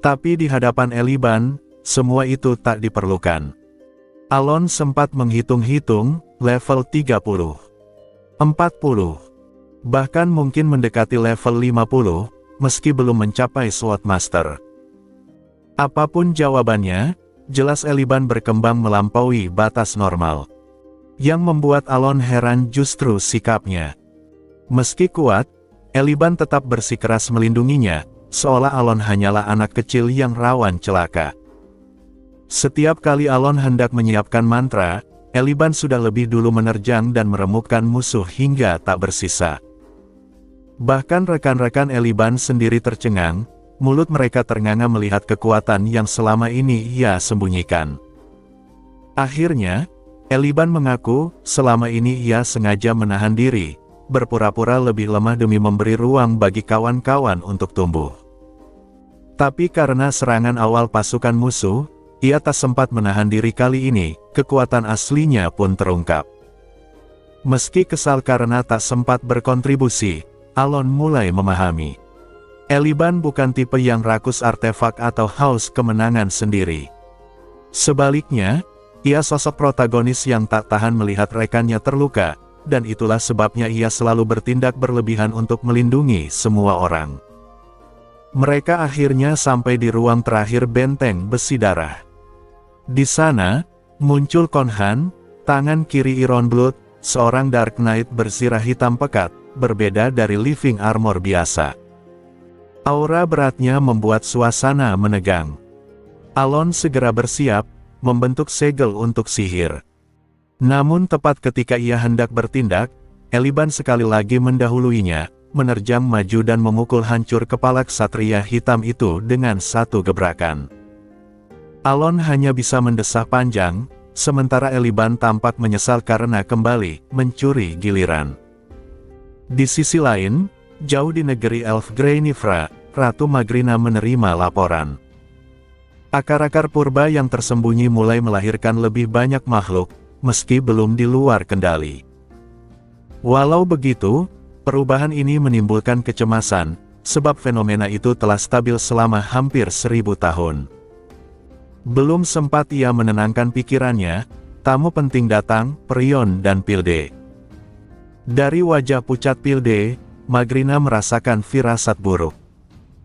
Tapi di hadapan Eliban, semua itu tak diperlukan. Alon sempat menghitung-hitung, level 30, 40, bahkan mungkin mendekati level 50, meski belum mencapai Sword Master. Apapun jawabannya, jelas Eliban berkembang melampaui batas normal. Yang membuat Alon heran justru sikapnya. Meski kuat, Eliban tetap bersikeras melindunginya, seolah Alon hanyalah anak kecil yang rawan celaka. Setiap kali Alon hendak menyiapkan mantra, Eliban sudah lebih dulu menerjang dan meremukkan musuh hingga tak bersisa. Bahkan rekan-rekan Eliban sendiri tercengang, mulut mereka ternganga melihat kekuatan yang selama ini ia sembunyikan. Akhirnya, Eliban mengaku, selama ini ia sengaja menahan diri, berpura-pura lebih lemah demi memberi ruang bagi kawan-kawan untuk tumbuh. Tapi karena serangan awal pasukan musuh, ia tak sempat menahan diri kali ini, kekuatan aslinya pun terungkap. Meski kesal karena tak sempat berkontribusi, Alon mulai memahami. Eliban bukan tipe yang rakus artefak atau haus kemenangan sendiri. Sebaliknya, ia sosok protagonis yang tak tahan melihat rekannya terluka, dan itulah sebabnya ia selalu bertindak berlebihan untuk melindungi semua orang. Mereka akhirnya sampai di ruang terakhir benteng besi darah. Di sana, muncul Konhan, tangan kiri Iron Blood, seorang Dark Knight berzirah hitam pekat, berbeda dari living armor biasa. Aura beratnya membuat suasana menegang. Alon segera bersiap, membentuk segel untuk sihir. Namun tepat ketika ia hendak bertindak, Eliban sekali lagi mendahuluinya, menerjang maju dan memukul hancur kepala ksatria hitam itu dengan satu gebrakan. Alon hanya bisa mendesah panjang, sementara Eliban tampak menyesal karena kembali mencuri giliran. Di sisi lain, jauh di negeri Elf Greyniffra, Ratu Magrina menerima laporan. Akar-akar purba yang tersembunyi mulai melahirkan lebih banyak makhluk, meski belum di luar kendali. Walau begitu, perubahan ini menimbulkan kecemasan, sebab fenomena itu telah stabil selama hampir 1000 tahun. Belum sempat ia menenangkan pikirannya, tamu penting datang, Prion dan Pilde. Dari wajah pucat Pilde, Magrina merasakan firasat buruk.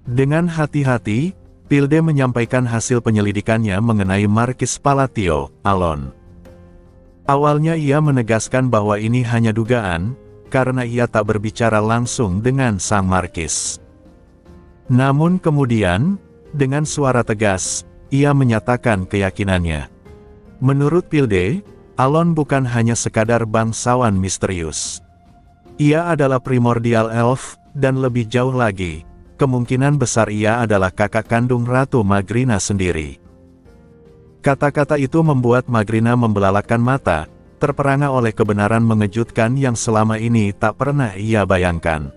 Dengan hati-hati, Pilde menyampaikan hasil penyelidikannya mengenai Markis Palatio, Alon. Awalnya ia menegaskan bahwa ini hanya dugaan, karena ia tak berbicara langsung dengan sang Markis. Namun kemudian, dengan suara tegas, ia menyatakan keyakinannya. Menurut Pilde, Alon bukan hanya sekadar bangsawan misterius. Ia adalah primordial elf, dan lebih jauh lagi, kemungkinan besar ia adalah kakak kandung Ratu Magrina sendiri. Kata-kata itu membuat Magrina membelalakkan mata, terperangah oleh kebenaran mengejutkan yang selama ini tak pernah ia bayangkan.